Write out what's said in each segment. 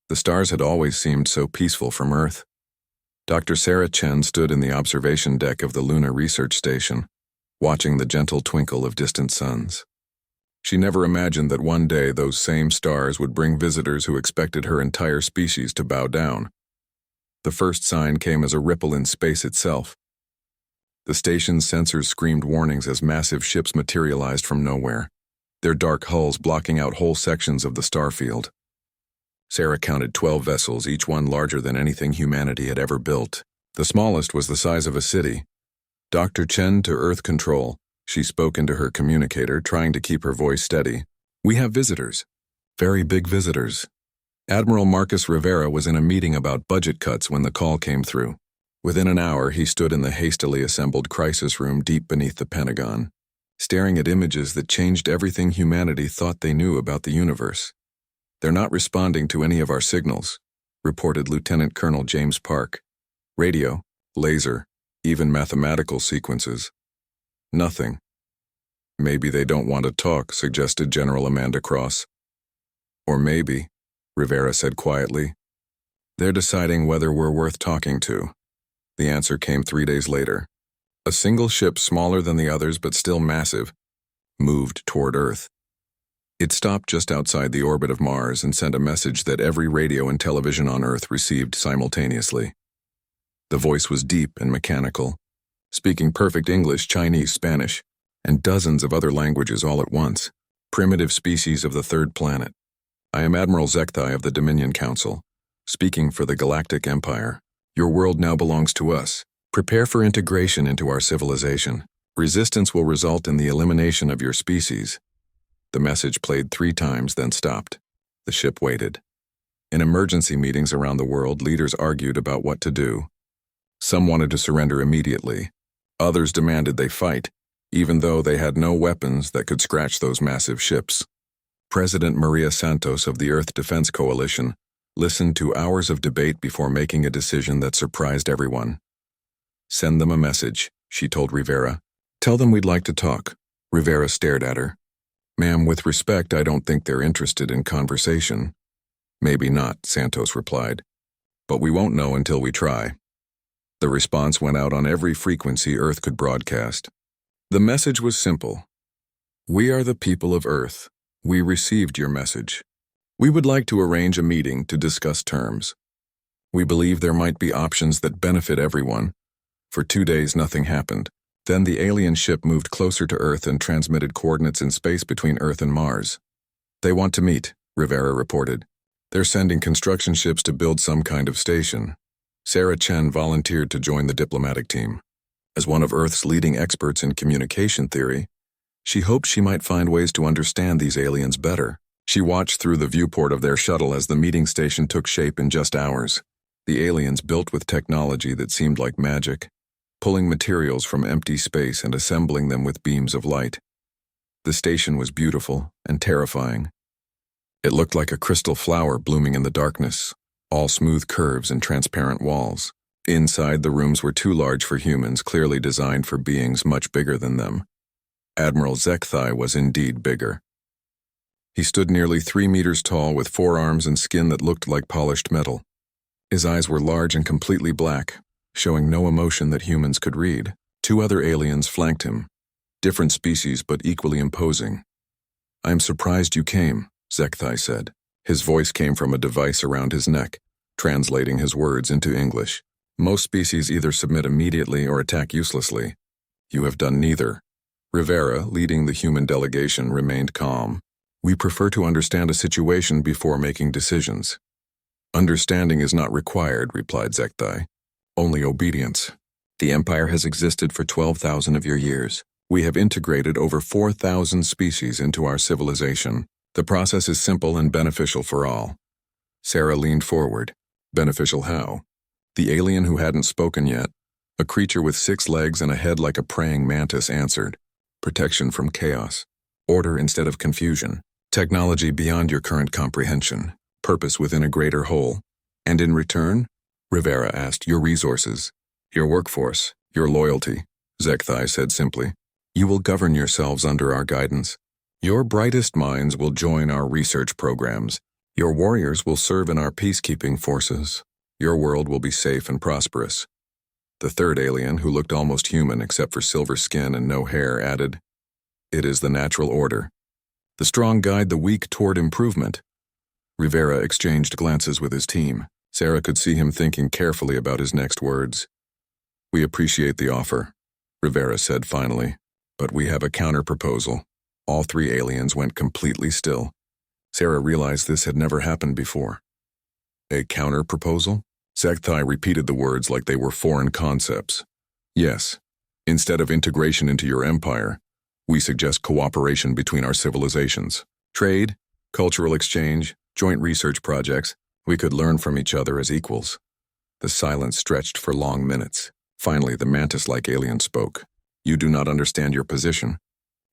The stars had always seemed so peaceful from Earth. Dr. Sarah Chen stood in the observation deck of the Lunar Research Station, watching the gentle twinkle of distant suns. She never imagined that one day those same stars would bring visitors who expected her entire species to bow down. The first sign came as a ripple in space itself. The station's sensors screamed warnings as massive ships materialized from nowhere, their dark hulls blocking out whole sections of the starfield. Sarah counted 12 vessels, each one larger than anything humanity had ever built. The smallest was the size of a city. Dr. Chen to Earth Control, she spoke into her communicator, trying to keep her voice steady. We have visitors. Very big visitors. Admiral Marcus Rivera was in a meeting about budget cuts when the call came through. Within an hour, he stood in the hastily assembled crisis room deep beneath the Pentagon, staring at images that changed everything humanity thought they knew about the universe. They're not responding to any of our signals, reported Lieutenant Colonel James Park. Radio, laser, even mathematical sequences. Nothing. Maybe they don't want to talk, suggested General Amanda Cross. Or maybe, Rivera said quietly, they're deciding whether we're worth talking to. The answer came 3 days later. A single ship, smaller than the others but still massive, moved toward Earth. It stopped just outside the orbit of Mars and sent a message that every radio and television on Earth received simultaneously. The voice was deep and mechanical, speaking perfect English, Chinese, Spanish, and dozens of other languages all at once. Primitive species of the third planet. I am Admiral Zekthai of the Dominion Council, speaking for the Galactic Empire. Your world now belongs to us. Prepare for integration into our civilization. Resistance will result in the elimination of your species. The message played 3 times, then stopped. The ship waited. In emergency meetings around the world, leaders argued about what to do. Some wanted to surrender immediately. Others demanded they fight, even though they had no weapons that could scratch those massive ships. President Maria Santos of the Earth Defense Coalition listened to hours of debate before making a decision that surprised everyone. Send them a message, she told Rivera. Tell them we'd like to talk. Rivera stared at her. Ma'am, with respect, I don't think they're interested in conversation. Maybe not, Santos replied. But we won't know until we try. The response went out on every frequency Earth could broadcast. The message was simple. We are the people of Earth. We received your message. We would like to arrange a meeting to discuss terms. We believe there might be options that benefit everyone. For 2 days, nothing happened. Then the alien ship moved closer to Earth and transmitted coordinates in space between Earth and Mars. They want to meet, Rivera reported. They're sending construction ships to build some kind of station. Sarah Chen volunteered to join the diplomatic team. As one of Earth's leading experts in communication theory, she hoped she might find ways to understand these aliens better. She watched through the viewport of their shuttle as the meeting station took shape in just hours. The aliens, built with technology that seemed like magic, pulling materials from empty space and assembling them with beams of light. The station was beautiful and terrifying. It looked like a crystal flower blooming in the darkness, all smooth curves and transparent walls. Inside, the rooms were too large for humans, clearly designed for beings much bigger than them. Admiral Zekthai was indeed bigger. He stood nearly 3 meters tall with 4 arms and skin that looked like polished metal. His eyes were large and completely black, showing no emotion that humans could read. 2 other aliens flanked him, different species but equally imposing. I am surprised you came, Zekthai said. His voice came from a device around his neck, translating his words into English. Most species either submit immediately or attack uselessly. You have done neither. Rivera, leading the human delegation, remained calm. We prefer to understand a situation before making decisions. Understanding is not required, replied Zekthai. Only obedience. The Empire has existed for 12,000 of your years. We have integrated over 4,000 species into our civilization. The process is simple and beneficial for all. Sarah leaned forward. Beneficial how? The alien who hadn't spoken yet, a creature with 6 legs and a head like a praying mantis, answered. Protection from chaos. Order instead of confusion. Technology beyond your current comprehension. Purpose within a greater whole. And in return? Rivera asked. Your resources. Your workforce. Your loyalty. Zekthai said simply. You will govern yourselves under our guidance. Your brightest minds will join our research programs. Your warriors will serve in our peacekeeping forces. Your world will be safe and prosperous. The third alien, who looked almost human except for silver skin and no hair, added, "It is the natural order. The strong guide the weak toward improvement." Rivera exchanged glances with his team. Sarah could see him thinking carefully about his next words. "We appreciate the offer," Rivera said finally, "but we have a counter-proposal." All three aliens went completely still. Sarah realized this had never happened before. "A counter-proposal?" Zekthai repeated the words like they were foreign concepts. "Yes. Instead of integration into your empire, we suggest cooperation between our civilizations. Trade, cultural exchange, joint research projects. We could learn from each other as equals." The silence stretched for long minutes. Finally, the mantis-like alien spoke. "You do not understand your position.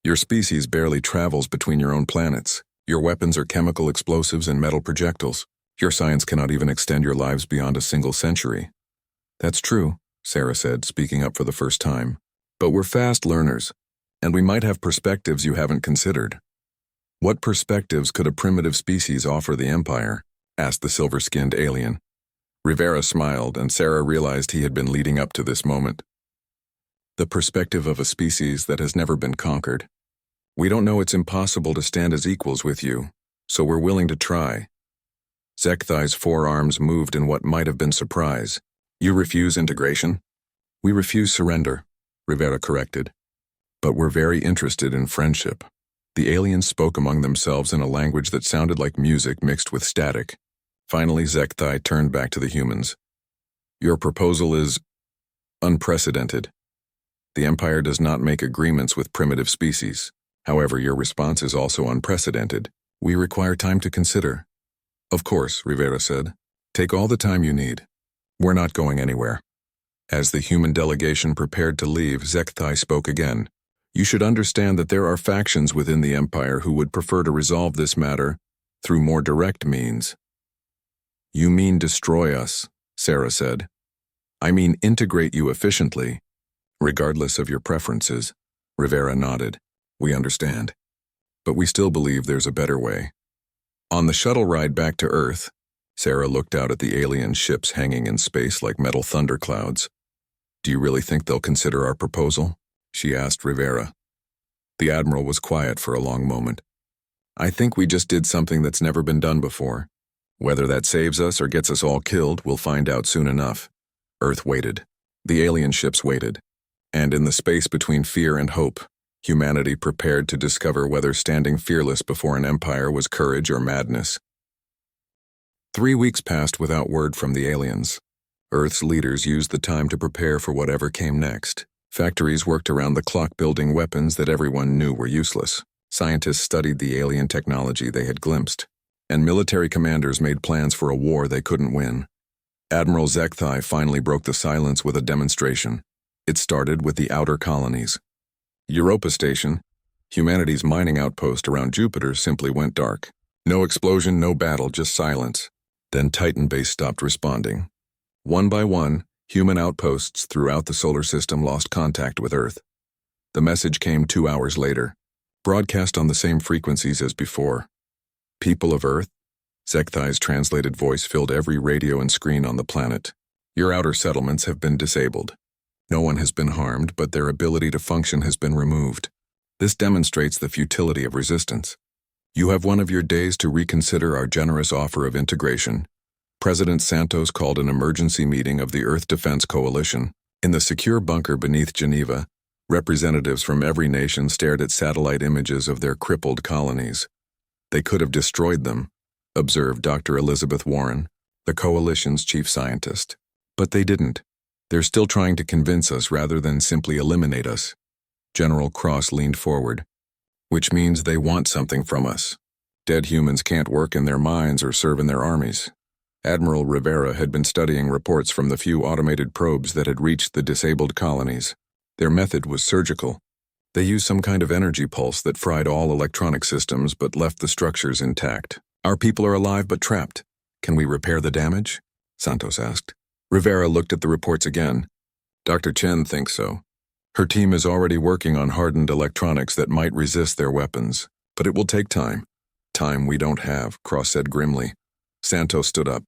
Your species barely travels between your own planets. Your weapons are chemical explosives and metal projectiles. Your science cannot even extend your lives beyond a single century." "That's true," Sarah said, speaking up for the first time. "But we're fast learners, and we might have perspectives you haven't considered." "What perspectives could a primitive species offer the Empire?" asked the silver-skinned alien. Rivera smiled, and Sarah realized he had been leading up to this moment. "The perspective of a species that has never been conquered. We don't know it's impossible to stand as equals with you, so we're willing to try." Zekthai's forearms moved in what might have been surprise. "You refuse integration?" "We refuse surrender," Rivera corrected. "But we're very interested in friendship." The aliens spoke among themselves in a language that sounded like music mixed with static. Finally, Zekthai turned back to the humans. "Your proposal is unprecedented. The Empire does not make agreements with primitive species. However, your response is also unprecedented. We require time to consider." "Of course," Rivera said. "Take all the time you need. We're not going anywhere." As the human delegation prepared to leave, Zekthai spoke again. "You should understand that there are factions within the Empire who would prefer to resolve this matter through more direct means." "You mean destroy us," Sarah said. "I mean integrate you efficiently, regardless of your preferences." Rivera nodded. "We understand. But we still believe there's a better way." On the shuttle ride back to Earth, Sarah looked out at the alien ships hanging in space like metal thunderclouds. "Do you really think they'll consider our proposal?" she asked Rivera. The Admiral was quiet for a long moment. "I think we just did something that's never been done before. Whether that saves us or gets us all killed, we'll find out soon enough." Earth waited. The alien ships waited. And in the space between fear and hope, humanity prepared to discover whether standing fearless before an empire was courage or madness. 3 weeks passed without word from the aliens. Earth's leaders used the time to prepare for whatever came next. Factories worked around the clock building weapons that everyone knew were useless. Scientists studied the alien technology they had glimpsed. And military commanders made plans for a war they couldn't win. Admiral Zekthai finally broke the silence with a demonstration. It started with the outer colonies. Europa Station, humanity's mining outpost around Jupiter, simply went dark. No explosion, no battle, just silence. Then Titan Base stopped responding. One by one, human outposts throughout the solar system lost contact with Earth. The message came 2 hours later, broadcast on the same frequencies as before. "People of Earth," Zekthai's translated voice filled every radio and screen on the planet. "Your outer settlements have been disabled. No one has been harmed, but their ability to function has been removed. This demonstrates the futility of resistance. You have one of your days to reconsider our generous offer of integration." President Santos called an emergency meeting of the Earth Defense Coalition. In the secure bunker beneath Geneva, representatives from every nation stared at satellite images of their crippled colonies. "They could have destroyed them," observed Dr. Elizabeth Warren, the coalition's chief scientist. "But they didn't. They're still trying to convince us rather than simply eliminate us." General Cross leaned forward. "Which means they want something from us. Dead humans can't work in their mines or serve in their armies." Admiral Rivera had been studying reports from the few automated probes that had reached the disabled colonies. Their method was surgical. They used some kind of energy pulse that fried all electronic systems but left the structures intact. "Our people are alive but trapped. Can we repair the damage?" Santos asked. Rivera looked at the reports again. "Dr. Chen thinks so. Her team is already working on hardened electronics that might resist their weapons, but it will take time. Time we don't have, Cross said grimly. Santos stood up.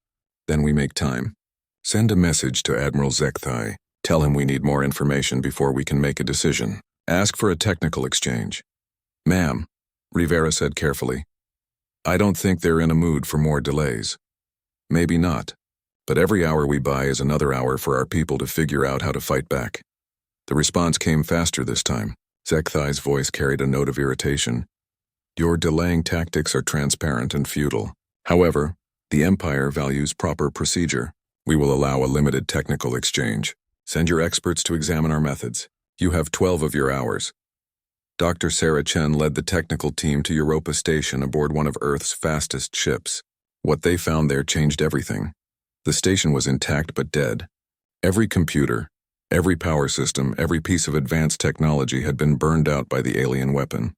Then we make time. Send a message to Admiral Zekthai. Tell him we need more information before we can make a decision. Ask for a technical exchange. Ma'am, Rivera said carefully. I don't think they're in a mood for more delays. Maybe not, but every hour we buy is another hour for our people to figure out how to fight back. The response came faster this time. Zekthai's voice carried a note of irritation. Your delaying tactics are transparent and futile. However, the Empire values proper procedure. We will allow a limited technical exchange. Send your experts to examine our methods. You have 12 of your hours. Dr. Sarah Chen led the technical team to Europa Station aboard one of Earth's fastest ships. What they found there changed everything. The station was intact but dead. Every computer, every power system, every piece of advanced technology had been burned out by the alien weapon.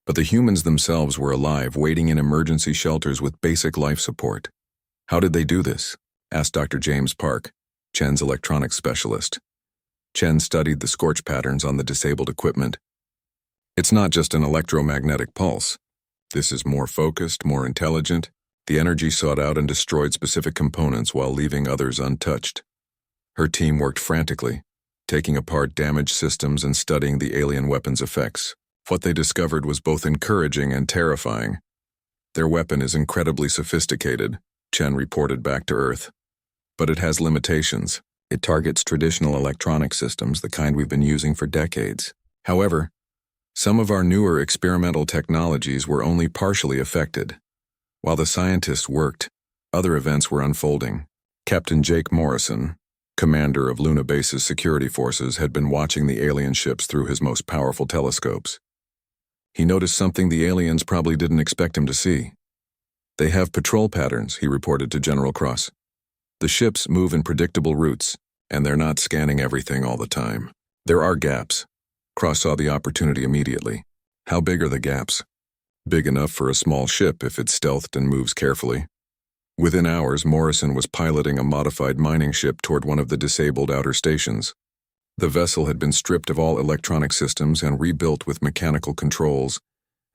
But the humans themselves were alive, waiting in emergency shelters with basic life support. How did they do this? Asked Dr. James Park, Chen's electronics specialist. Chen studied the scorch patterns on the disabled equipment. It's not just an electromagnetic pulse. This is more focused, more intelligent. The energy sought out and destroyed specific components while leaving others untouched. Her team worked frantically, taking apart damaged systems and studying the alien weapon's effects. What they discovered was both encouraging and terrifying. Their weapon is incredibly sophisticated, Chen reported back to Earth. But it has limitations. It targets traditional electronic systems, the kind we've been using for decades. However, some of our newer experimental technologies were only partially affected. While the scientists worked, other events were unfolding. Captain Jake Morrison, commander of Luna Base's security forces, had been watching the alien ships through his most powerful telescopes. He noticed something the aliens probably didn't expect him to see. They have patrol patterns, he reported to General Cross. The ships move in predictable routes, and they're not scanning everything all the time. There are gaps. Cross saw the opportunity immediately. How big are the gaps? Big enough for a small ship if it's stealthed and moves carefully. Within hours, Morrison was piloting a modified mining ship toward one of the disabled outer stations. The vessel had been stripped of all electronic systems and rebuilt with mechanical controls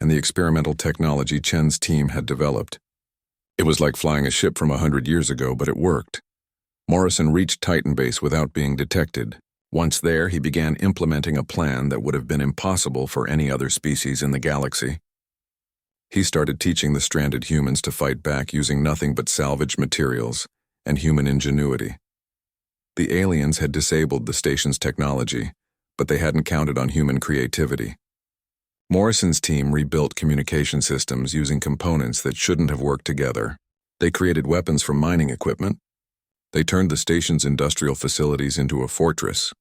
and the experimental technology Chen's team had developed. It was like flying a ship from 100 years ago, but it worked. Morrison reached Titan Base without being detected. Once there, he began implementing a plan that would have been impossible for any other species in the galaxy. He started teaching the stranded humans to fight back using nothing but salvaged materials and human ingenuity. The aliens had disabled the station's technology, but they hadn't counted on human creativity. Morrison's team rebuilt communication systems using components that shouldn't have worked together. They created weapons from mining equipment. They turned the station's industrial facilities into a fortress.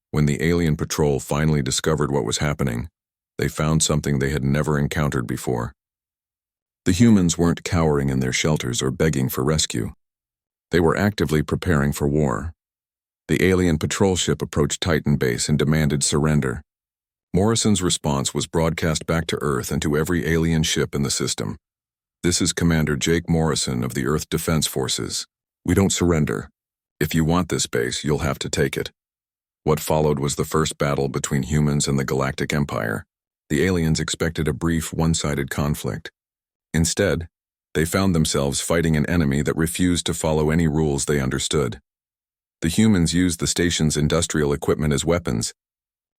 When the alien patrol finally discovered what was happening, they found something they had never encountered before. The humans weren't cowering in their shelters or begging for rescue. They were actively preparing for war. The alien patrol ship approached Titan Base and demanded surrender. Morrison's response was broadcast back to Earth and to every alien ship in the system. This is Commander Jake Morrison of the Earth Defense Forces. We don't surrender. If you want this base, you'll have to take it. What followed was the first battle between humans and the Galactic Empire. The aliens expected a brief, one-sided conflict. Instead, they found themselves fighting an enemy that refused to follow any rules they understood. The humans used the station's industrial equipment as weapons,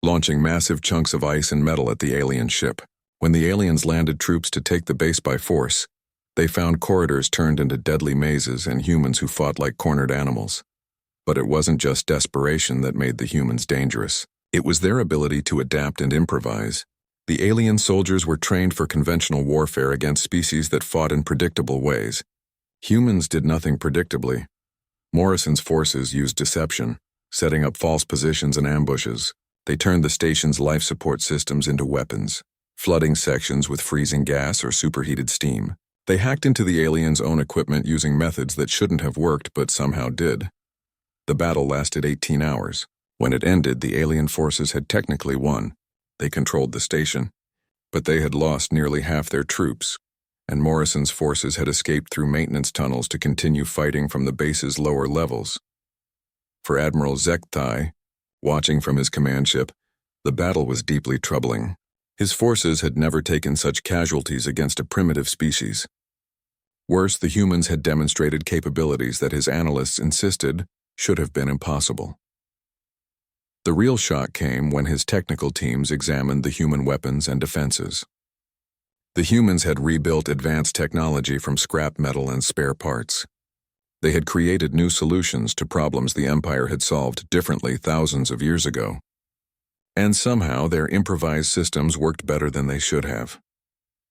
launching massive chunks of ice and metal at the alien ship. When the aliens landed troops to take the base by force, they found corridors turned into deadly mazes and humans who fought like cornered animals. But it wasn't just desperation that made the humans dangerous. It was their ability to adapt and improvise. The alien soldiers were trained for conventional warfare against species that fought in predictable ways. Humans did nothing predictably. Morrison's forces used deception, setting up false positions and ambushes. They turned the station's life support systems into weapons, flooding sections with freezing gas or superheated steam. They hacked into the aliens' own equipment using methods that shouldn't have worked but somehow did. The battle lasted 18 hours. When it ended, the alien forces had technically won. They controlled the station, but they had lost nearly half their troops, and Morrison's forces had escaped through maintenance tunnels to continue fighting from the base's lower levels. For Admiral Zekthai, watching from his command ship, the battle was deeply troubling. His forces had never taken such casualties against a primitive species. Worse, the humans had demonstrated capabilities that his analysts insisted should have been impossible. The real shock came when his technical teams examined the human weapons and defenses. The humans had rebuilt advanced technology from scrap metal and spare parts. They had created new solutions to problems the Empire had solved differently thousands of years ago. And somehow their improvised systems worked better than they should have.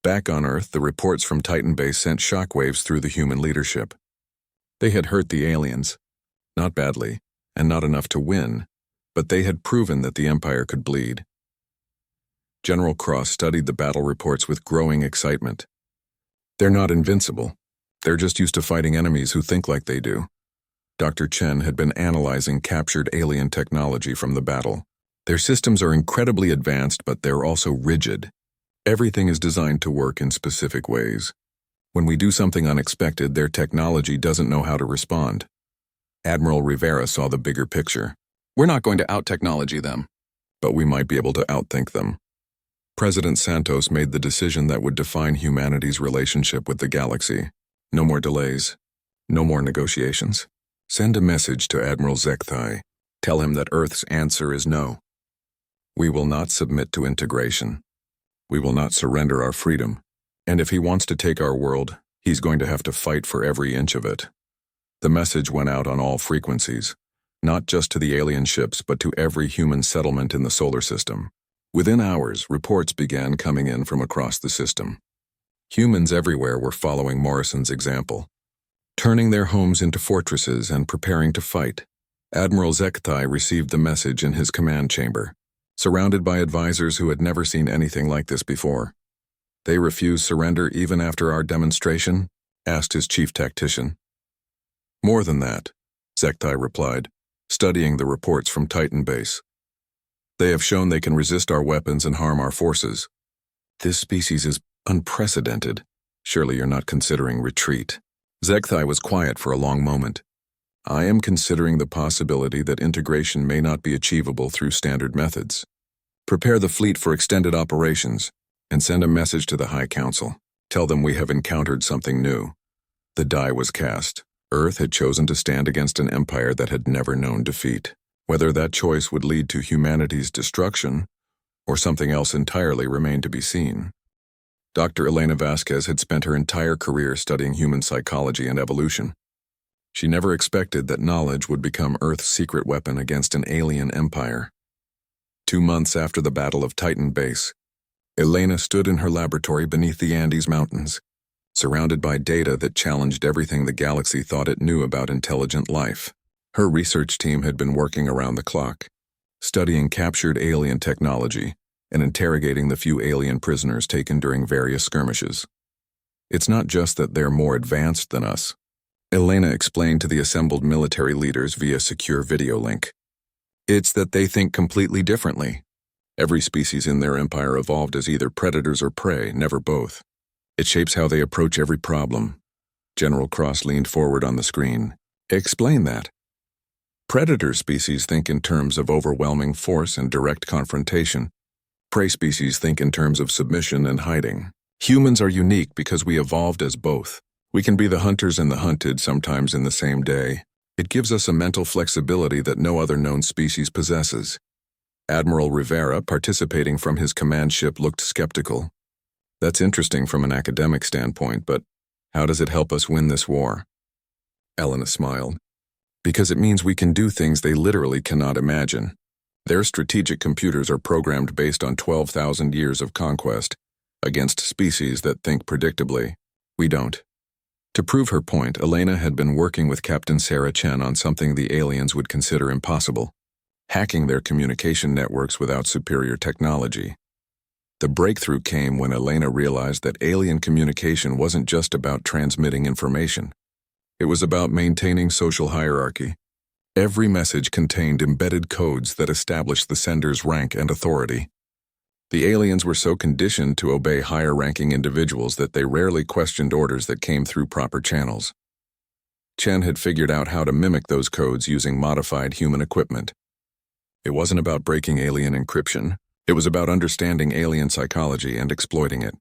Back on Earth, the reports from Titan Base sent shockwaves through the human leadership. They had hurt the aliens. Not badly, and not enough to win, but they had proven that the Empire could bleed. General Cross studied the battle reports with growing excitement. They're not invincible. They're just used to fighting enemies who think like they do. Dr. Chen had been analyzing captured alien technology from the battle. Their systems are incredibly advanced, but they're also rigid. Everything is designed to work in specific ways. When we do something unexpected, their technology doesn't know how to respond. Admiral Rivera saw the bigger picture. We're not going to out-technology them, but we might be able to outthink them. President Santos made the decision that would define humanity's relationship with the galaxy. No more delays. No more negotiations. Send a message to Admiral Zekthai. Tell him that Earth's answer is no. We will not submit to integration. We will not surrender our freedom. And if he wants to take our world, he's going to have to fight for every inch of it. The message went out on all frequencies, not just to the alien ships, but to every human settlement in the solar system. Within hours, reports began coming in from across the system. Humans everywhere were following Morrison's example, turning their homes into fortresses and preparing to fight. Admiral Zekthai received the message in his command chamber, surrounded by advisors who had never seen anything like this before. They refuse surrender even after our demonstration? Asked his chief tactician. More than that, Zekthai replied, studying the reports from Titan Base. They have shown they can resist our weapons and harm our forces. This species is unprecedented. Surely you're not considering retreat. Zekthai was quiet for a long moment. I am considering the possibility that integration may not be achievable through standard methods. Prepare the fleet for extended operations and send a message to the High Council. Tell them we have encountered something new. The die was cast. Earth had chosen to stand against an empire that had never known defeat. Whether that choice would lead to humanity's destruction or something else entirely remained to be seen. Dr. Elena Vasquez had spent her entire career studying human psychology and evolution. She never expected that knowledge would become Earth's secret weapon against an alien empire. 2 months after the Battle of Titan Base, Elena stood in her laboratory beneath the Andes Mountains, surrounded by data that challenged everything the galaxy thought it knew about intelligent life. Her research team had been working around the clock, studying captured alien technology and interrogating the few alien prisoners taken during various skirmishes. It's not just that they're more advanced than us, Elena explained to the assembled military leaders via secure video link. It's that they think completely differently. Every species in their empire evolved as either predators or prey, never both. It shapes how they approach every problem. General Cross leaned forward on the screen. Explain that. Predator species think in terms of overwhelming force and direct confrontation. Prey species think in terms of submission and hiding. Humans are unique because we evolved as both. We can be the hunters and the hunted sometimes in the same day. It gives us a mental flexibility that no other known species possesses. Admiral Rivera, participating from his command ship, looked skeptical. That's interesting from an academic standpoint, but how does it help us win this war? Elena smiled. Because it means we can do things they literally cannot imagine. Their strategic computers are programmed based on 12,000 years of conquest against species that think predictably. We don't. To prove her point, Elena had been working with Captain Sarah Chen on something the aliens would consider impossible: hacking their communication networks without superior technology. The breakthrough came when Elena realized that alien communication wasn't just about transmitting information. It was about maintaining social hierarchy. Every message contained embedded codes that established the sender's rank and authority. The aliens were so conditioned to obey higher-ranking individuals that they rarely questioned orders that came through proper channels. Chen had figured out how to mimic those codes using modified human equipment. It wasn't about breaking alien encryption. It was about understanding alien psychology and exploiting it.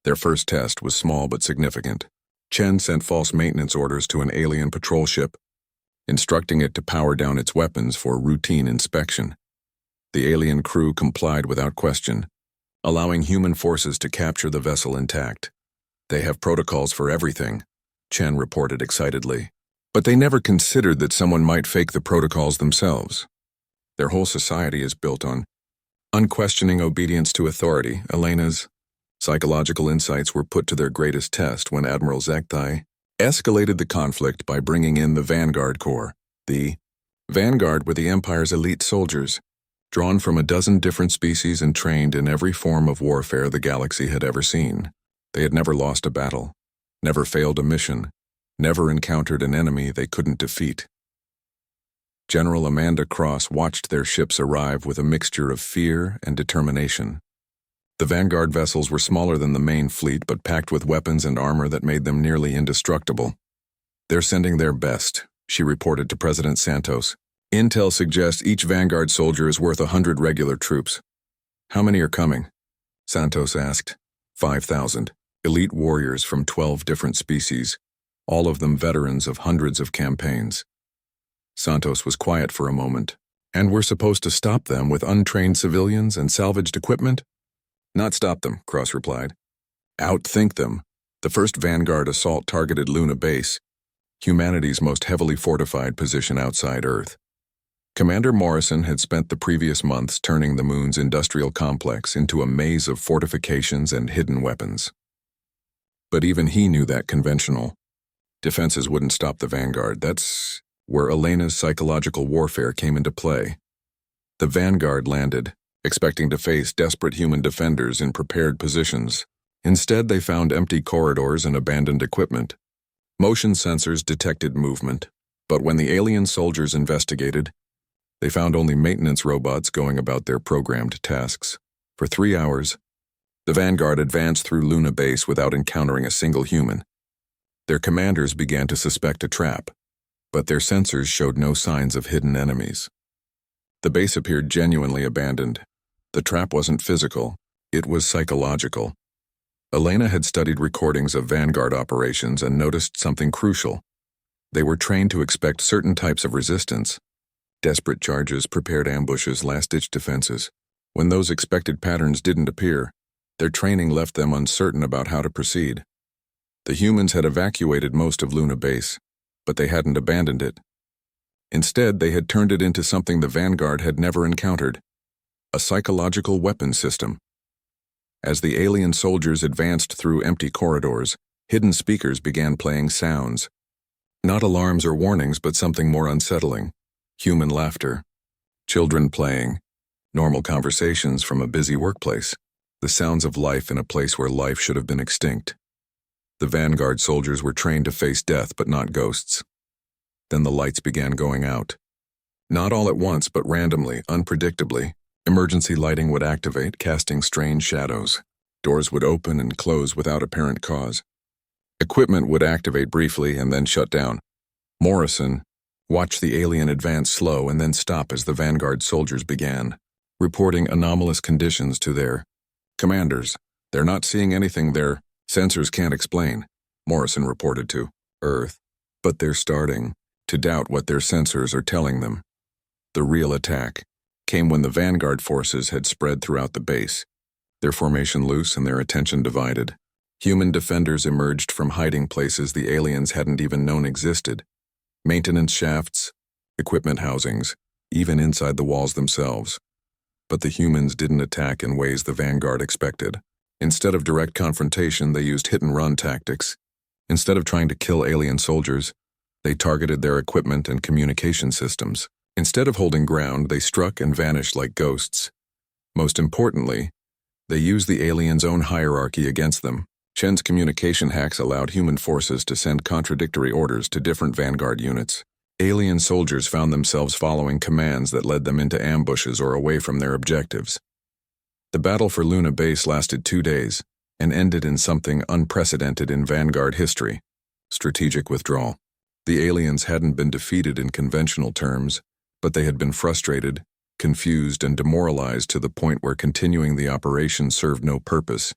Their first test was small but significant. Chen sent false maintenance orders to an alien patrol ship, instructing it to power down its weapons for routine inspection. The alien crew complied without question, allowing human forces to capture the vessel intact. "They have protocols for everything," Chen reported excitedly. "But they never considered that someone might fake the protocols themselves. Their whole society is built on unquestioning obedience to authority." Elena's psychological insights were put to their greatest test when Admiral Zekthai escalated the conflict by bringing in the Vanguard Corps. The Vanguard were the Empire's elite soldiers, drawn from a dozen different species and trained in every form of warfare the galaxy had ever seen. They had never lost a battle, never failed a mission, never encountered an enemy they couldn't defeat. General Amanda Cross watched their ships arrive with a mixture of fear and determination. The Vanguard vessels were smaller than the main fleet but packed with weapons and armor that made them nearly indestructible. "They're sending their best," she reported to President Santos. "Intel suggests each Vanguard soldier is worth 100 regular troops." "How many are coming?" Santos asked. 5,000, elite warriors from 12 different species, all of them veterans of hundreds of campaigns. Santos was quiet for a moment. "And we're supposed to stop them with untrained civilians and salvaged equipment?" "Not stop them," Cross replied. "Outthink them." The first Vanguard assault targeted Luna Base, humanity's most heavily fortified position outside Earth. Commander Morrison had spent the previous months turning the moon's industrial complex into a maze of fortifications and hidden weapons. But even he knew that conventional defenses wouldn't stop the Vanguard. That's where Elena's psychological warfare came into play. The Vanguard landed, expecting to face desperate human defenders in prepared positions. Instead, they found empty corridors and abandoned equipment. Motion sensors detected movement, but when the alien soldiers investigated, they found only maintenance robots going about their programmed tasks. For 3 hours, the Vanguard advanced through Luna Base without encountering a single human. Their commanders began to suspect a trap, but their sensors showed no signs of hidden enemies. The base appeared genuinely abandoned. The trap wasn't physical, it was psychological. Elena had studied recordings of Vanguard operations and noticed something crucial. They were trained to expect certain types of resistance: desperate charges, prepared ambushes, last-ditch defenses. When those expected patterns didn't appear, their training left them uncertain about how to proceed. The humans had evacuated most of Luna Base, but they hadn't abandoned it. Instead, they had turned it into something the Vanguard had never encountered: a psychological weapon system. As the alien soldiers advanced through empty corridors, hidden speakers began playing sounds. Not alarms or warnings, but something more unsettling: human laughter, children playing, normal conversations from a busy workplace, the sounds of life in a place where life should have been extinct. The Vanguard soldiers were trained to face death, but not ghosts. Then the lights began going out. Not all at once, but randomly, unpredictably. Emergency lighting would activate, casting strange shadows. Doors would open and close without apparent cause. Equipment would activate briefly and then shut down. Morrison watched the alien advance slow and then stop as the Vanguard soldiers began, reporting anomalous conditions to their commanders. "They're not seeing anything their sensors can't explain," Morrison reported to Earth. But they're starting to doubt what their sensors are telling them. The real attack came when the Vanguard forces had spread throughout the base, their formation loose and their attention divided. Human defenders emerged from hiding places the aliens hadn't even known existed: maintenance shafts, equipment housings, even inside the walls themselves. But the humans didn't attack in ways the Vanguard expected. Instead of direct confrontation, they used hit-and-run tactics. Instead of trying to kill alien soldiers, they targeted their equipment and communication systems. Instead of holding ground, they struck and vanished like ghosts. Most importantly, they used the aliens' own hierarchy against them. Chen's communication hacks allowed human forces to send contradictory orders to different Vanguard units. Alien soldiers found themselves following commands that led them into ambushes or away from their objectives. The battle for Luna Base lasted 2 days and ended in something unprecedented in Vanguard history: strategic withdrawal. The aliens hadn't been defeated in conventional terms, but they had been frustrated, confused and demoralized to the point where continuing the operation served no purpose.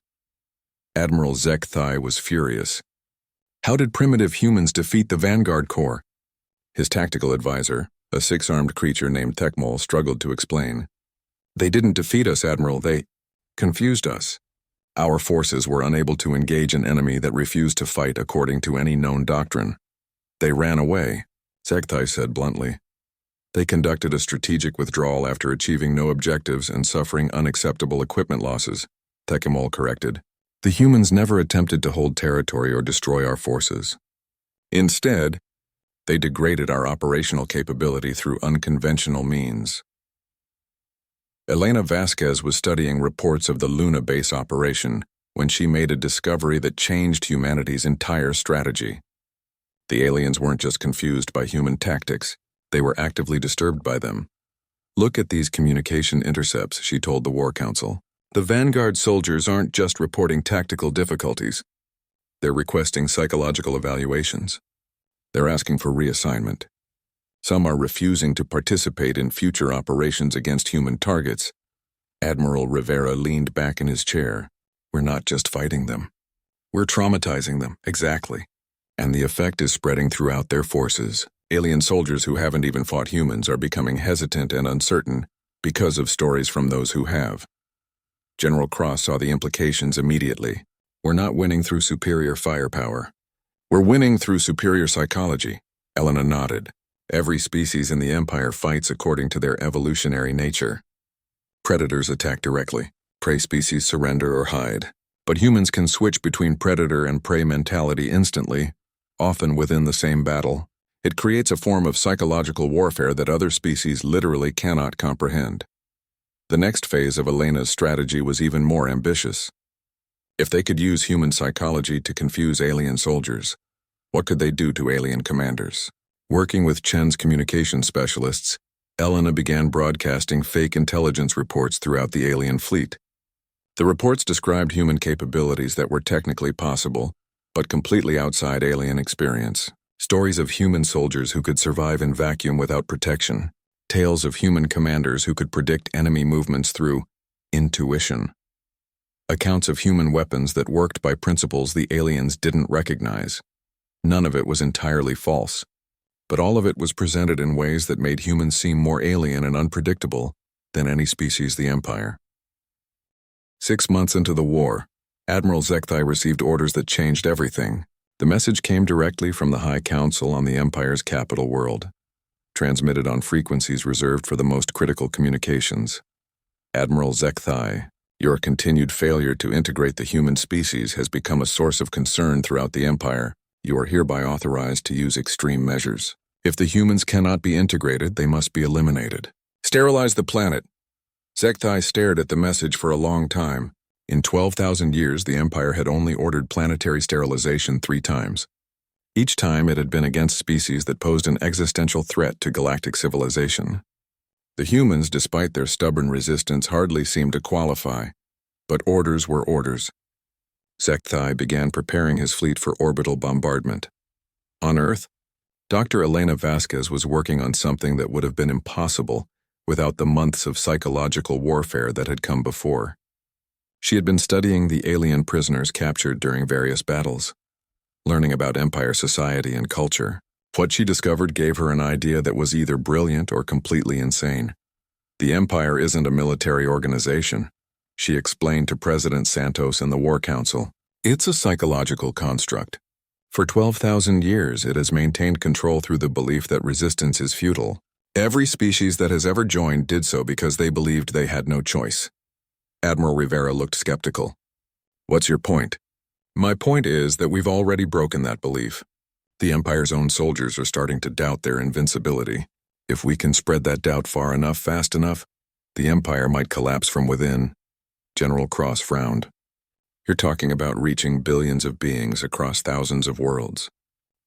Admiral Zekthai was furious. How did primitive humans defeat the Vanguard Corps? His tactical advisor, a six-armed creature named Tekmol, struggled to explain. They didn't defeat us, Admiral, they confused us. Our forces were unable to engage an enemy that refused to fight according to any known doctrine. They ran away, Zekthai said bluntly. They conducted a strategic withdrawal after achieving no objectives and suffering unacceptable equipment losses, Tekmol corrected. The humans never attempted to hold territory or destroy our forces. Instead, they degraded our operational capability through unconventional means. Elena Vasquez was studying reports of the Luna base operation when she made a discovery that changed humanity's entire strategy. The aliens weren't just confused by human tactics, they were actively disturbed by them. Look at these communication intercepts, she told the War Council. The Vanguard soldiers aren't just reporting tactical difficulties. They're requesting psychological evaluations. They're asking for reassignment. Some are refusing to participate in future operations against human targets. Admiral Rivera leaned back in his chair. We're not just fighting them. We're traumatizing them, exactly. And the effect is spreading throughout their forces. Alien soldiers who haven't even fought humans are becoming hesitant and uncertain because of stories from those who have. General Cross saw the implications immediately. We're not winning through superior firepower. We're winning through superior psychology. Elena nodded. Every species in the Empire fights according to their evolutionary nature. Predators attack directly. Prey species surrender or hide. But humans can switch between predator and prey mentality instantly, often within the same battle. It creates a form of psychological warfare that other species literally cannot comprehend. The next phase of Elena's strategy was even more ambitious. If they could use human psychology to confuse alien soldiers, what could they do to alien commanders? Working with Chen's communication specialists, Elena began broadcasting fake intelligence reports throughout the alien fleet. The reports described human capabilities that were technically possible, but completely outside alien experience. Stories of human soldiers who could survive in vacuum without protection. Tales of human commanders who could predict enemy movements through intuition. Accounts of human weapons that worked by principles the aliens didn't recognize. None of it was entirely false, but all of it was presented in ways that made humans seem more alien and unpredictable than any species the Empire. 6 months into the war, Admiral Zekthai received orders that changed everything. The message came directly from the High Council on the Empire's capital world, transmitted on frequencies reserved for the most critical communications. Admiral Zekthai, your continued failure to integrate the human species has become a source of concern throughout the Empire. You are hereby authorized to use extreme measures. If the humans cannot be integrated, they must be eliminated. Sterilize the planet. Zekthai stared at the message for a long time. In 12,000 years, the Empire had only ordered planetary sterilization 3 times. Each time it had been against species that posed an existential threat to galactic civilization. The humans, despite their stubborn resistance, hardly seemed to qualify, but orders were orders. Zekthai began preparing his fleet for orbital bombardment. On Earth, Dr. Elena Vasquez was working on something that would have been impossible without the months of psychological warfare that had come before. She had been studying the alien prisoners captured during various battles, learning about Empire society and culture. What she discovered gave her an idea that was either brilliant or completely insane. The Empire isn't a military organization, she explained to President Santos and the War Council. It's a psychological construct. For 12,000 years, it has maintained control through the belief that resistance is futile. Every species that has ever joined did so because they believed they had no choice. Admiral Rivera looked skeptical. What's your point? My point is that we've already broken that belief. The Empire's own soldiers are starting to doubt their invincibility. If we can spread that doubt far enough, fast enough, the Empire might collapse from within. General Cross frowned. You're talking about reaching billions of beings across thousands of worlds.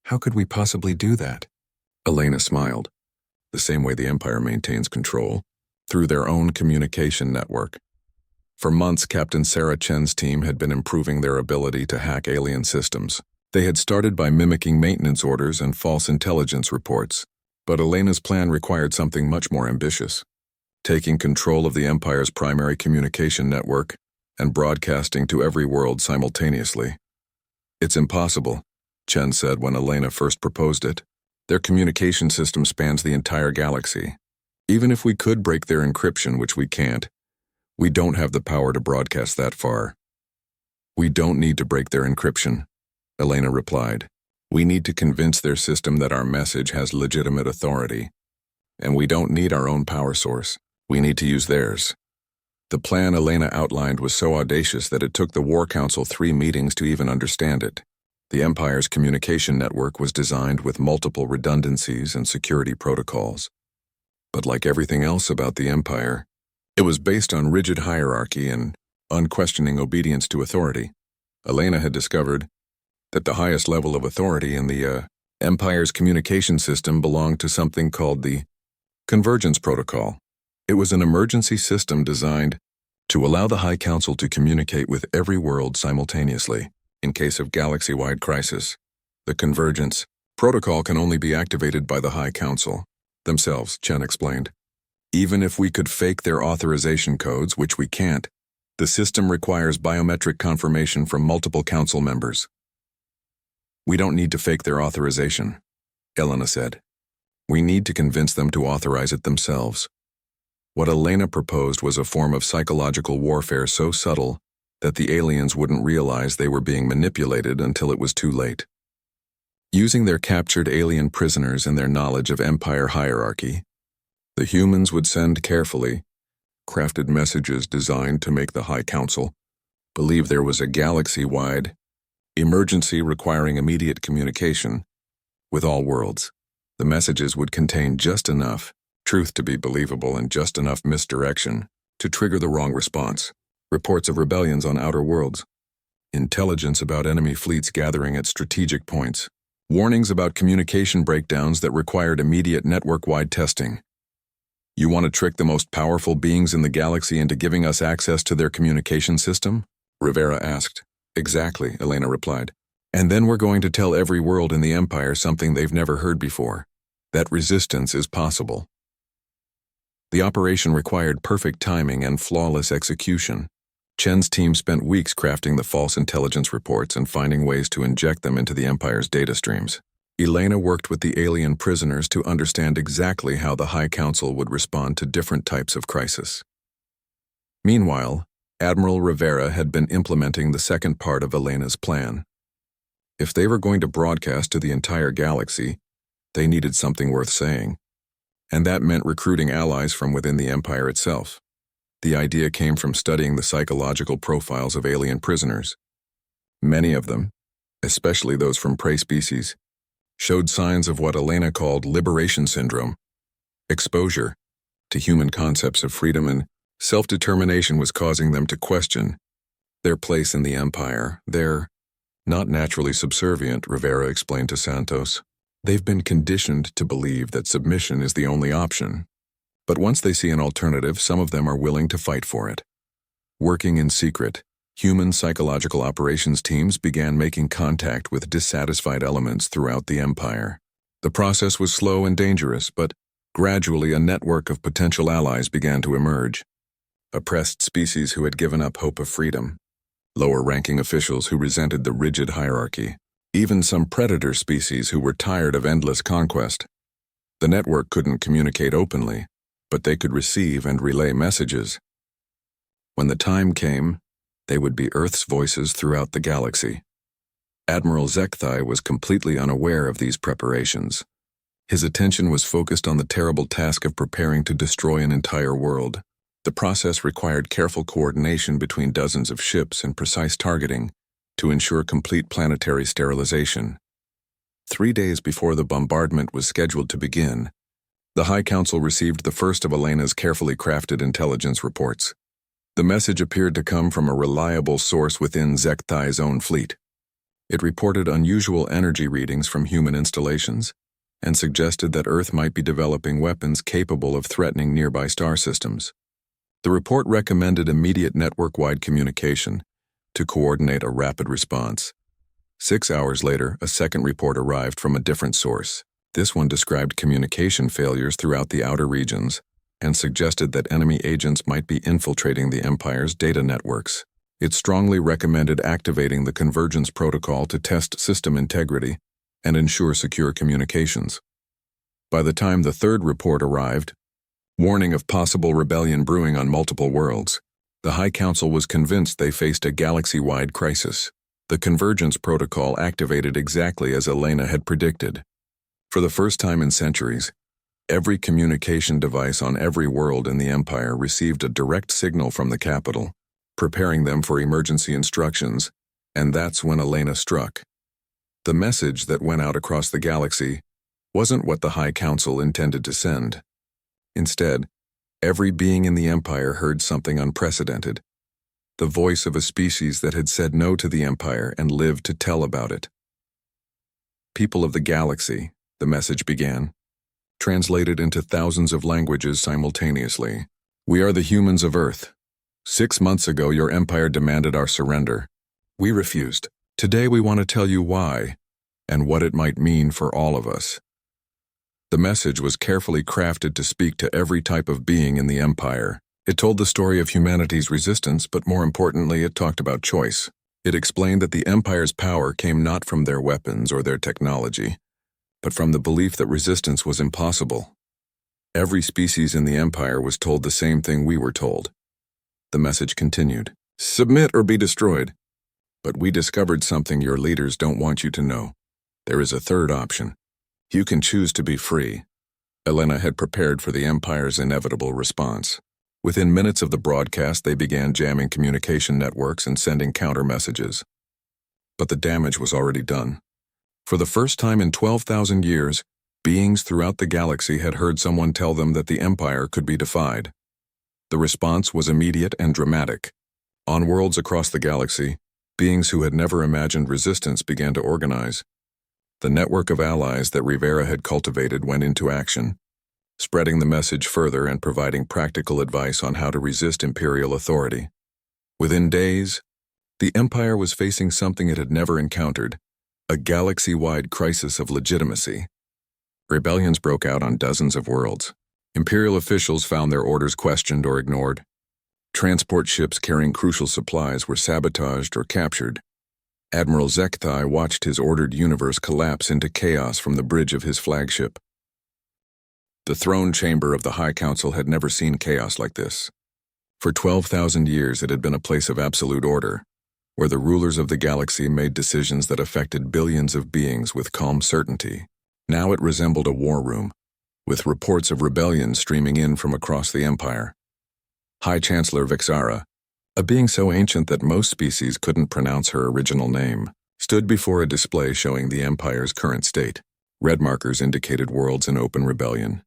How could we possibly do that? Elena smiled. The same way the Empire maintains control, through their own communication network. For months, Captain Sarah Chen's team had been improving their ability to hack alien systems. They had started by mimicking maintenance orders and false intelligence reports, but Elena's plan required something much more ambitious. taking control of the Empire's primary communication network and broadcasting to every world simultaneously. It's impossible, Chen said when Elena first proposed it. Their communication system spans the entire galaxy. Even if we could break their encryption, which we can't, we don't have the power to broadcast that far. We don't need to break their encryption, Elena replied. We need to convince their system that our message has legitimate authority. And we don't need our own power source. We need to use theirs. The plan Elena outlined was so audacious that it took the War Council 3 meetings to even understand it. The Empire's communication network was designed with multiple redundancies and security protocols. But like everything else about the Empire, it was based on rigid hierarchy and unquestioning obedience to authority. Elena had discovered that the highest level of authority in the Empire's communication system belonged to something called the Convergence Protocol. It was an emergency system designed to allow the High Council to communicate with every world simultaneously in case of galaxy-wide crisis. The Convergence Protocol can only be activated by the High Council themselves, Chen explained. Even if we could fake their authorization codes, which we can't, the system requires biometric confirmation from multiple council members. We don't need to fake their authorization, Elena said. We need to convince them to authorize it themselves. What Elena proposed was a form of psychological warfare so subtle that the aliens wouldn't realize they were being manipulated until it was too late. Using their captured alien prisoners and their knowledge of Empire hierarchy, the humans would send carefully crafted messages designed to make the High Council believe there was a galaxy-wide emergency requiring immediate communication with all worlds. The messages would contain just enough truth to be believable and just enough misdirection to trigger the wrong response. Reports of rebellions on outer worlds, intelligence about enemy fleets gathering at strategic points, warnings about communication breakdowns that required immediate network-wide testing. You want to trick the most powerful beings in the galaxy into giving us access to their communication system? Rivera asked. Exactly, Elena replied. And then we're going to tell every world in the Empire something they've never heard before. That resistance is possible. The operation required perfect timing and flawless execution. Chen's team spent weeks crafting the false intelligence reports and finding ways to inject them into the Empire's data streams. Elena worked with the alien prisoners to understand exactly how the High Council would respond to different types of crisis. Meanwhile, Admiral Rivera had been implementing the second part of Elena's plan. If they were going to broadcast to the entire galaxy, they needed something worth saying. And that meant recruiting allies from within the Empire itself. The idea came from studying the psychological profiles of alien prisoners. Many of them, especially those from prey species, showed signs of what Elena called liberation syndrome. Exposure to human concepts of freedom and self-determination was causing them to question their place in the Empire. They're not naturally subservient, Rivera explained to Santos. They've been conditioned to believe that submission is the only option. But once they see an alternative, some of them are willing to fight for it. Working in secret, human psychological operations teams began making contact with dissatisfied elements throughout the Empire. The process was slow and dangerous, but gradually a network of potential allies began to emerge. Oppressed species who had given up hope of freedom, lower-ranking officials who resented the rigid hierarchy, even some predator species who were tired of endless conquest. The network couldn't communicate openly, but they could receive and relay messages. When the time came, they would be Earth's voices throughout the galaxy. Admiral Zekthai was completely unaware of these preparations. His attention was focused on the terrible task of preparing to destroy an entire world. The process required careful coordination between dozens of ships and precise targeting to ensure complete planetary sterilization. 3 days before the bombardment was scheduled to begin, the High Council received the first of Elena's carefully crafted intelligence reports. The message appeared to come from a reliable source within Zekthai's own fleet. It reported unusual energy readings from human installations and suggested that Earth might be developing weapons capable of threatening nearby star systems. The report recommended immediate network-wide communication to coordinate a rapid response. 6 hours later, a second report arrived from a different source. This one described communication failures throughout the outer regions and suggested that enemy agents might be infiltrating the Empire's data networks. It strongly recommended activating the convergence protocol to test system integrity and ensure secure communications. By the time the third report arrived, warning of possible rebellion brewing on multiple worlds, the High Council was convinced they faced a galaxy-wide crisis. The convergence protocol activated exactly as Elena had predicted. For the first time in centuries, every communication device on every world in the Empire received a direct signal from the capital, preparing them for emergency instructions, and that's when Elena struck. The message that went out across the galaxy wasn't what the High Council intended to send. Instead, every being in the Empire heard something unprecedented, the voice of a species that had said no to the Empire and lived to tell about it. People of the galaxy, the message began, translated into thousands of languages simultaneously. We are the humans of Earth. 6 months ago, your Empire demanded our surrender. We refused. Today we want to tell you why, and what it might mean for all of us. The message was carefully crafted to speak to every type of being in the Empire. It told the story of humanity's resistance, but more importantly, it talked about choice. It explained that the Empire's power came not from their weapons or their technology, but from the belief that resistance was impossible. Every species in the Empire was told the same thing we were told. The message continued, submit or be destroyed. But we discovered something your leaders don't want you to know. There is a third option. You can choose to be free. Elena had prepared for the Empire's inevitable response. Within minutes of the broadcast, they began jamming communication networks and sending counter messages. But the damage was already done. For the first time in 12,000 years, beings throughout the galaxy had heard someone tell them that the Empire could be defied. The response was immediate and dramatic. On worlds across the galaxy, beings who had never imagined resistance began to organize. The network of allies that Rivera had cultivated went into action, spreading the message further and providing practical advice on how to resist imperial authority. Within days, the Empire was facing something it had never encountered, a galaxy-wide crisis of legitimacy. Rebellions broke out on dozens of worlds. Imperial officials found their orders questioned or ignored. Transport ships carrying crucial supplies were sabotaged or captured. Admiral Zekthai watched his ordered universe collapse into chaos from the bridge of his flagship. The throne chamber of the High Council had never seen chaos like this. For 12,000 years it had been a place of absolute order, where the rulers of the galaxy made decisions that affected billions of beings with calm certainty. Now it resembled a war room, with reports of rebellion streaming in from across the Empire. High Chancellor Vixara, a being so ancient that most species couldn't pronounce her original name, stood before a display showing the Empire's current state. Red markers indicated worlds in open rebellion.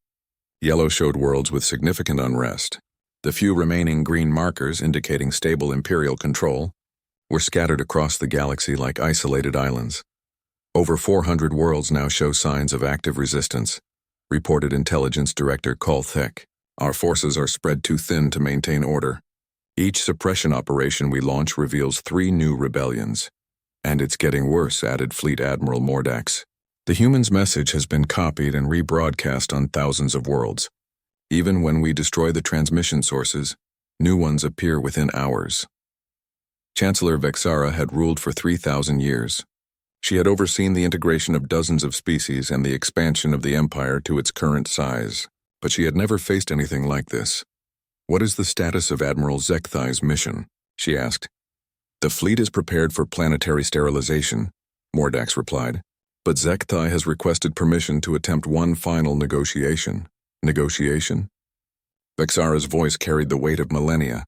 Yellow showed worlds with significant unrest. The few remaining green markers, indicating stable Imperial control, were scattered across the galaxy like isolated islands. Over 400 worlds now show signs of active resistance, reported Intelligence Director Col Thek. Our forces are spread too thin to maintain order. Each suppression operation we launch reveals 3 new rebellions. And it's getting worse, added Fleet Admiral Mordax. The humans' message has been copied and rebroadcast on thousands of worlds. Even when we destroy the transmission sources, new ones appear within hours. Chancellor Vexara had ruled for 3,000 years. She had overseen the integration of dozens of species and the expansion of the Empire to its current size. But she had never faced anything like this. What is the status of Admiral Zekthai's mission? She asked. The fleet is prepared for planetary sterilization, Mordax replied. But Zekthai has requested permission to attempt one final negotiation. Negotiation? Vexara's voice carried the weight of millennia.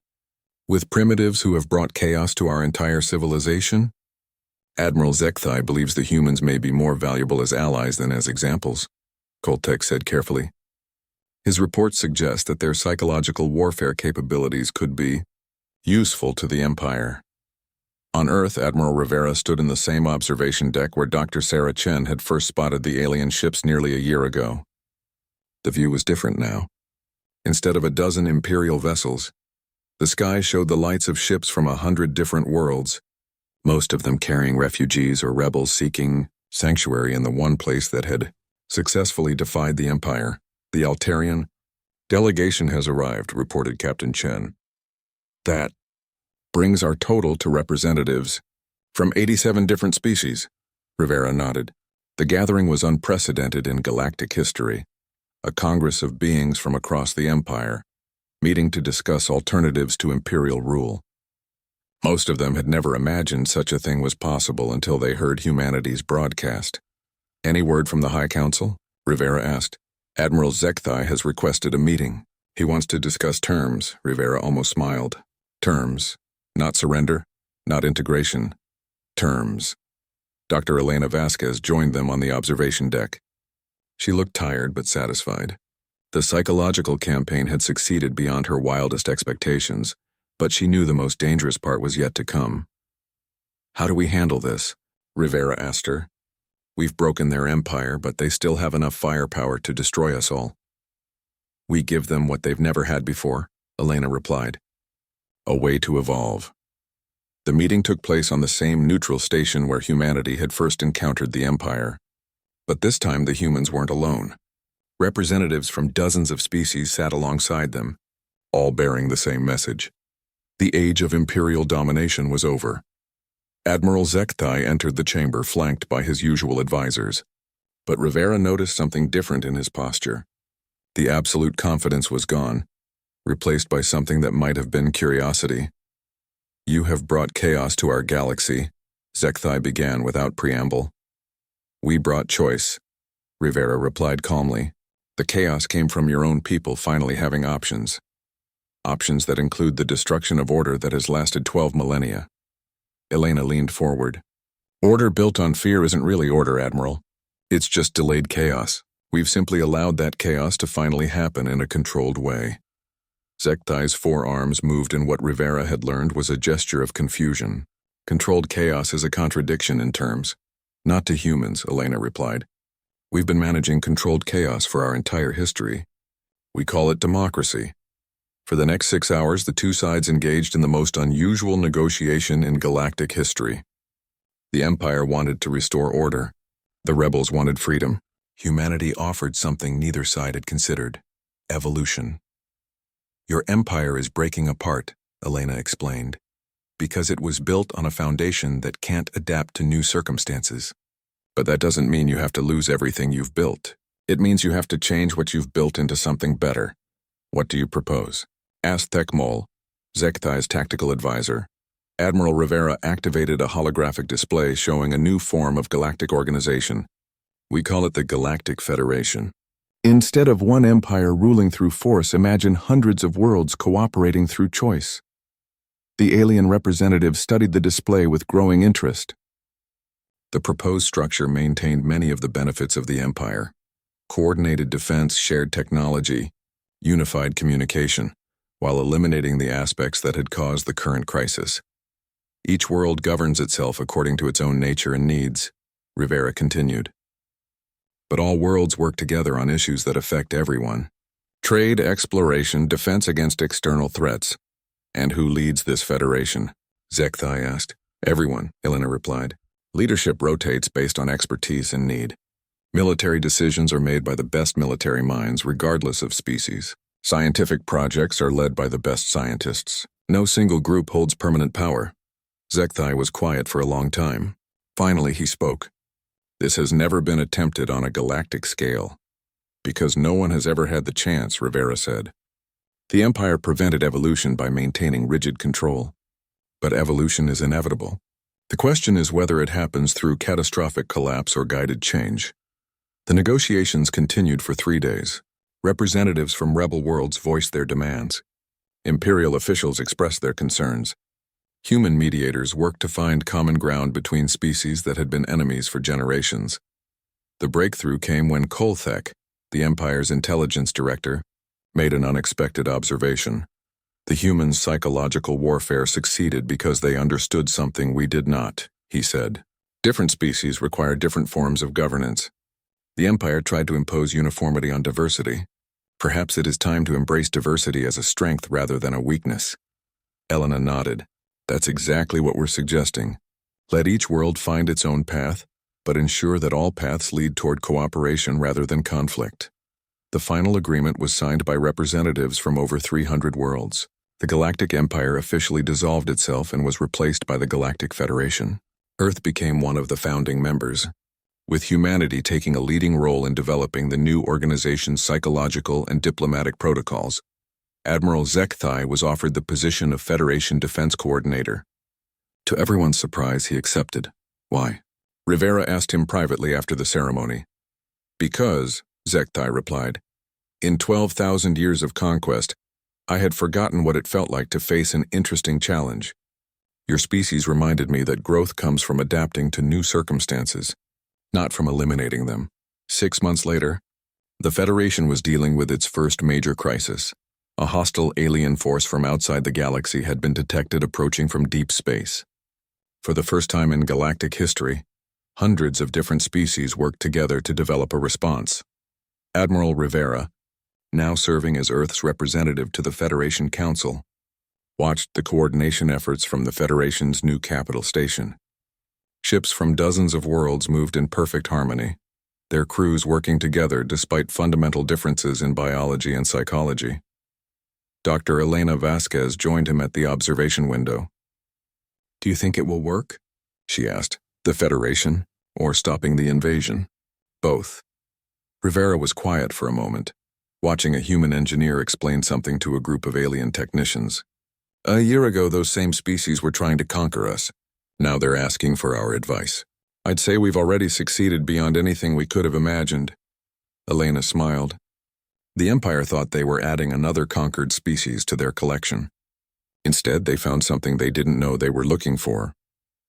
With primitives who have brought chaos to our entire civilization? Admiral Zekthai believes the humans may be more valuable as allies than as examples, Koltek said carefully. His reports suggest that their psychological warfare capabilities could be useful to the Empire. On Earth, Admiral Rivera stood in the same observation deck where Dr. Sarah Chen had first spotted the alien ships nearly a year ago. The view was different now. Instead of a dozen Imperial vessels, the sky showed the lights of ships from 100 different worlds, most of them carrying refugees or rebels seeking sanctuary in the one place that had successfully defied the Empire. The Altarian, Delegation has arrived, reported Captain Chen. That brings our total to representatives from 87 different species. Rivera nodded. The gathering was unprecedented in galactic history. A congress of beings from across the Empire, meeting to discuss alternatives to imperial rule. Most of them had never imagined such a thing was possible until they heard humanity's broadcast. Any word from the High Council? Rivera asked. Admiral Zekthai has requested a meeting. He wants to discuss terms, Rivera almost smiled. Terms. Not surrender, not integration. Terms. Dr. Elena Vasquez joined them on the observation deck. She looked tired but satisfied. The psychological campaign had succeeded beyond her wildest expectations, but she knew the most dangerous part was yet to come. How do we handle this? Rivera asked her. We've broken their empire, but they still have enough firepower to destroy us all. We give them what they've never had before, Elena replied. A way to evolve. The meeting took place on the same neutral station where humanity had first encountered the Empire. But this time the humans weren't alone. Representatives from dozens of species sat alongside them, all bearing the same message. The age of imperial domination was over. Admiral Zekthai entered the chamber flanked by his usual advisors. But Rivera noticed something different in his posture. The absolute confidence was gone, replaced by something that might have been curiosity. You have brought chaos to our galaxy, Zekthai began without preamble. We brought choice, Rivera replied calmly. The chaos came from your own people finally having options. Options that include the destruction of order that has lasted 12 millennia. Elena leaned forward. Order built on fear isn't really order, Admiral. It's just delayed chaos. We've simply allowed that chaos to finally happen in a controlled way. Zekthai's forearms moved in what Rivera had learned was a gesture of confusion. Controlled chaos is a contradiction in terms. Not to humans, Elena replied. We've been managing controlled chaos for our entire history. We call it democracy. For the next 6 hours, the two sides engaged in the most unusual negotiation in galactic history. The Empire wanted to restore order. The rebels wanted freedom. Humanity offered something neither side had considered: evolution. Your empire is breaking apart, Elena explained, because it was built on a foundation that can't adapt to new circumstances. But that doesn't mean you have to lose everything you've built. It means you have to change what you've built into something better. What do you propose? Asked Thekmol, Zekthai's tactical advisor. Admiral Rivera activated a holographic display showing a new form of galactic organization. We call it the Galactic Federation. Instead of one empire ruling through force, imagine hundreds of worlds cooperating through choice. The alien representative studied the display with growing interest. The proposed structure maintained many of the benefits of the empire: coordinated defense, shared technology, unified communication, while eliminating the aspects that had caused the current crisis. Each world governs itself according to its own nature and needs, Rivera continued. But all worlds work together on issues that affect everyone. Trade, exploration, defense against external threats. And who leads this federation? Zekthai asked. Everyone, Elena replied. Leadership rotates based on expertise and need. Military decisions are made by the best military minds, regardless of species. Scientific projects are led by the best scientists. No single group holds permanent power. Zekthai was quiet for a long time. Finally, he spoke. This has never been attempted on a galactic scale. Because no one has ever had the chance, Rivera said. The Empire prevented evolution by maintaining rigid control. But evolution is inevitable. The question is whether it happens through catastrophic collapse or guided change. The negotiations continued for 3 days. Representatives from rebel worlds voiced their demands. Imperial officials expressed their concerns. Human mediators worked to find common ground between species that had been enemies for generations. The breakthrough came when Kolthek, the Empire's intelligence director, made an unexpected observation. The humans' psychological warfare succeeded because they understood something we did not, he said. Different species require different forms of governance. The Empire tried to impose uniformity on diversity. Perhaps it is time to embrace diversity as a strength rather than a weakness. Elena nodded. That's exactly what we're suggesting. Let each world find its own path, but ensure that all paths lead toward cooperation rather than conflict. The final agreement was signed by representatives from over 300 worlds. The Galactic Empire officially dissolved itself and was replaced by the Galactic Federation. Earth became one of the founding members, with humanity taking a leading role in developing the new organization's psychological and diplomatic protocols. Admiral Zekthai was offered the position of Federation Defense Coordinator. To everyone's surprise, he accepted. Why? Rivera asked him privately after the ceremony. Because, Zekthai replied, in 12,000 years of conquest, I had forgotten what it felt like to face an interesting challenge. Your species reminded me that growth comes from adapting to new circumstances, not from eliminating them. 6 months later, the Federation was dealing with its first major crisis. A hostile alien force from outside the galaxy had been detected approaching from deep space. For the first time in galactic history, hundreds of different species worked together to develop a response. Admiral Rivera, now serving as Earth's representative to the Federation Council, watched the coordination efforts from the Federation's new capital station. Ships from dozens of worlds moved in perfect harmony, their crews working together despite fundamental differences in biology and psychology. Dr. Elena Vasquez joined him at the observation window. Do you think it will work? She asked. The Federation, or stopping the invasion? Both. Rivera was quiet for a moment, watching a human engineer explain something to a group of alien technicians. A year ago, those same species were trying to conquer us. Now they're asking for our advice. I'd say we've already succeeded beyond anything we could have imagined. Elena smiled. The Empire thought they were adding another conquered species to their collection. Instead, they found something they didn't know they were looking for.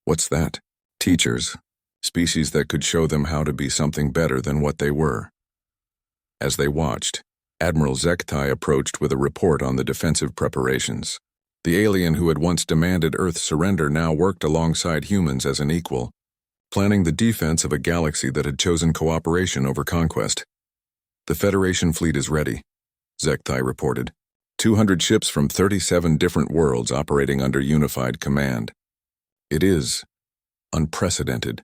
What's that? Teachers. Species that could show them how to be something better than what they were. As they watched, Admiral Zekthai approached with a report on the defensive preparations. The alien who had once demanded Earth's surrender now worked alongside humans as an equal, planning the defense of a galaxy that had chosen cooperation over conquest. The Federation fleet is ready, Zekthai reported. 200 ships from 37 different worlds operating under unified command. It is unprecedented.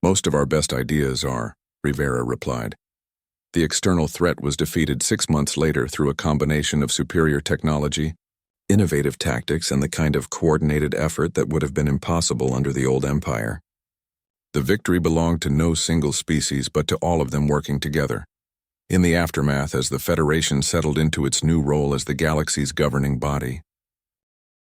Most of our best ideas are, Rivera replied. The external threat was defeated 6 months later through a combination of superior technology, innovative tactics, and the kind of coordinated effort that would have been impossible under the old empire. The victory belonged to no single species but to all of them working together. In the aftermath, as the Federation settled into its new role as the galaxy's governing body,